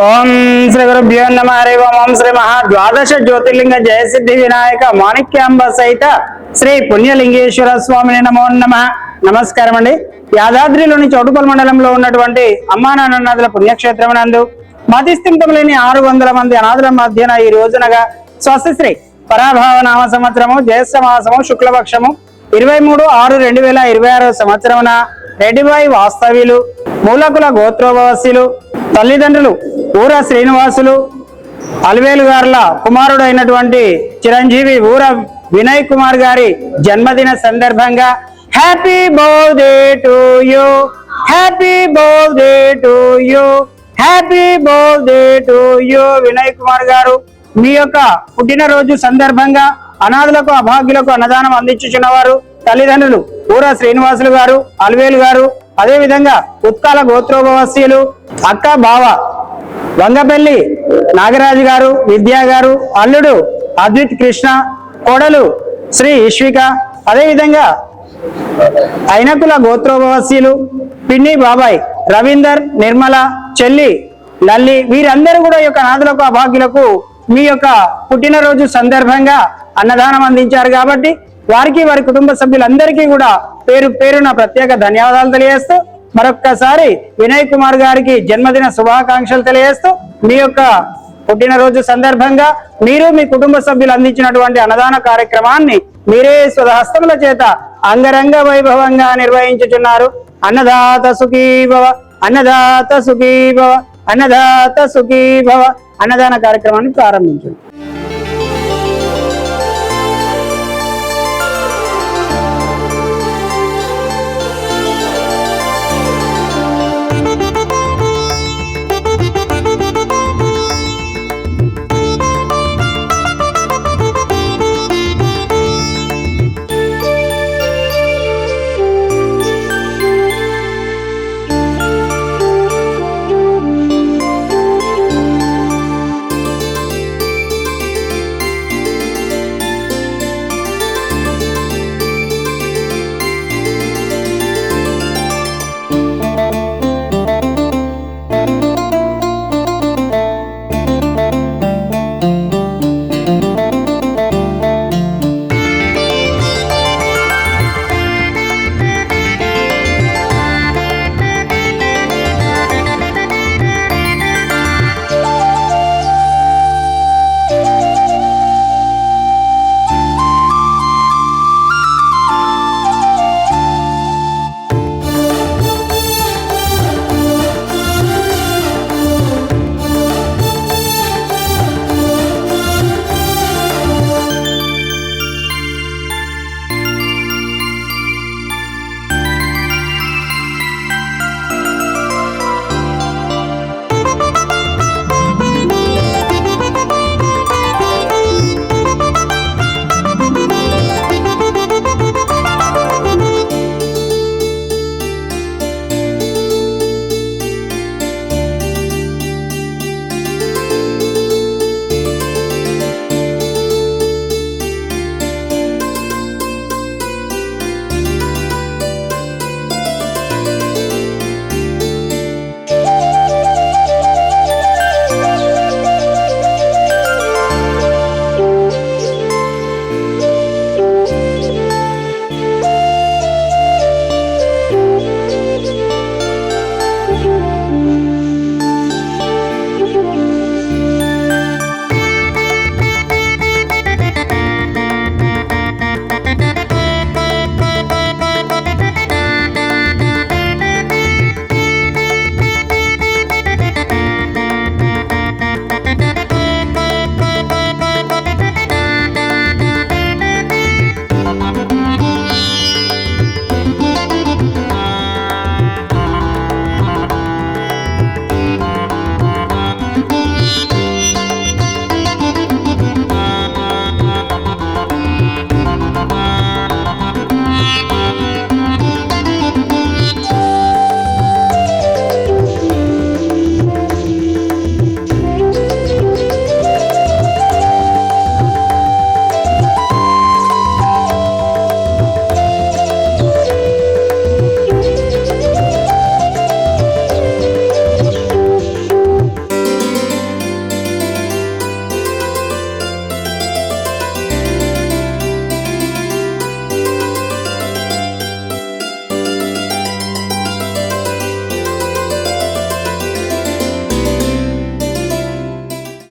ఓం శ్రీ గురుభ్యో నమః. హరి ఓం శ్రీ మహాద్వాదశ జ్యోతిర్లింగ జయసిద్ధి వినాయక మాణిక్యాంబ సహిత శ్రీ పుణ్యలింగేశ్వర స్వామిని నమో నమః. నమస్కారం అండి. యాదాద్రిలోని చౌటుపల్ మండలంలో ఉన్నటువంటి అమ్మానాన్నదుల పుణ్యక్షేత్రం నందు మతిస్థిమితం లేని 600 మంది అనాథుల మధ్యన ఈ రోజునగా స్వస్తిశ్రీ పరాభావ నామ సంవత్సరము జ్యేష్ఠ మాసము శుక్లపక్షము 23/6/2026 సంవత్సరమున రెడ్డిబాయి వాస్తవ్యులు మూలకుల గోత్రోభవస్యులు తల్లిదండ్రులు ఊర శ్రీనివాసులు అల్వేలు గారుల కుమారుడైనటువంటి చిరంజీవి ఊర వినయ్ కుమార్ గారి జన్మదిన సందర్భంగా happy birthday to you, happy birthday to you, happy birthday to you. Vinay Kumar గారు మీ యొక్క పుట్టినరోజు సందర్భంగా అనాథులకు అభాగ్యులకు అన్నదానం అందించుచున్నవారు తల్లిదండ్రులు ఊర శ్రీనివాసులు గారు అల్వేలు గారు, అదే విధంగా ఉత్కాల గోత్రోభవస్యులు అక్క బావ వంగపల్లి నాగరాజు గారు, విద్యా గారు, అల్లుడు అద్విత్ కృష్ణ, కోడలు శ్రీ ఈశ్విక, అదే విధంగా ఐనకుల గోత్రోభవస్యులు పిన్ని బాబాయ్ రవీందర్, నిర్మల, చెల్లి లల్లి, వీరందరూ కూడా ఈ యొక్క అనాథులకు అభాగ్యులకు మీ యొక్క పుట్టినరోజు సందర్భంగా అన్నదానం అందించారు కాబట్టి వారికి వారి కుటుంబ సభ్యులందరికీ కూడా పేరు పేరున ప్రత్యేక ధన్యవాదాలు తెలియజేస్తూ మరొక్కసారి వినయ్ కుమార్ గారికి జన్మదిన శుభాకాంక్షలు తెలియజేస్తూ మీ యొక్క పుట్టినరోజు సందర్భంగా మీరు మీ కుటుంబ సభ్యులు అందించినటువంటి అన్నదాన కార్యక్రమాన్ని మీరే స్వహస్తముల చేత అంగరంగ వైభవంగా నిర్వహించుచున్నారు. అన్నదాత సుఖీభవ, అన్నదాత సుఖీభవ, అన్నదాత సుఖీభవ. అన్నదాన కార్యక్రమాన్ని ప్రారంభించండి.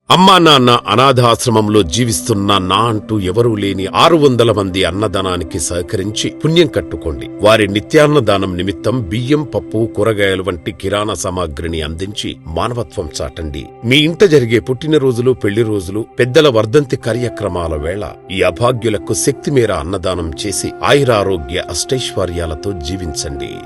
అమ్మా నాన్న అనాథాశ్రమంలో జీవిస్తున్న నా అంటూ ఎవరూ లేని 600 మంది అన్నదానానికి సహకరించి పుణ్యం కట్టుకోండి. వారి నిత్యాన్నదానం నిమిత్తం బియ్యం, పప్పు, కూరగాయలు వంటి కిరాణా సామాగ్రిని అందించి మానవత్వం చాటండి. మీ ఇంట జరిగే పుట్టినరోజులు, పెళ్లి రోజులు, పెద్దల వర్ధంతి కార్యక్రమాల వేళ ఈ అభాగ్యులకు శక్తిమేర అన్నదానం చేసి ఆయురారోగ్య అష్టైశ్వర్యాలతో జీవించండి.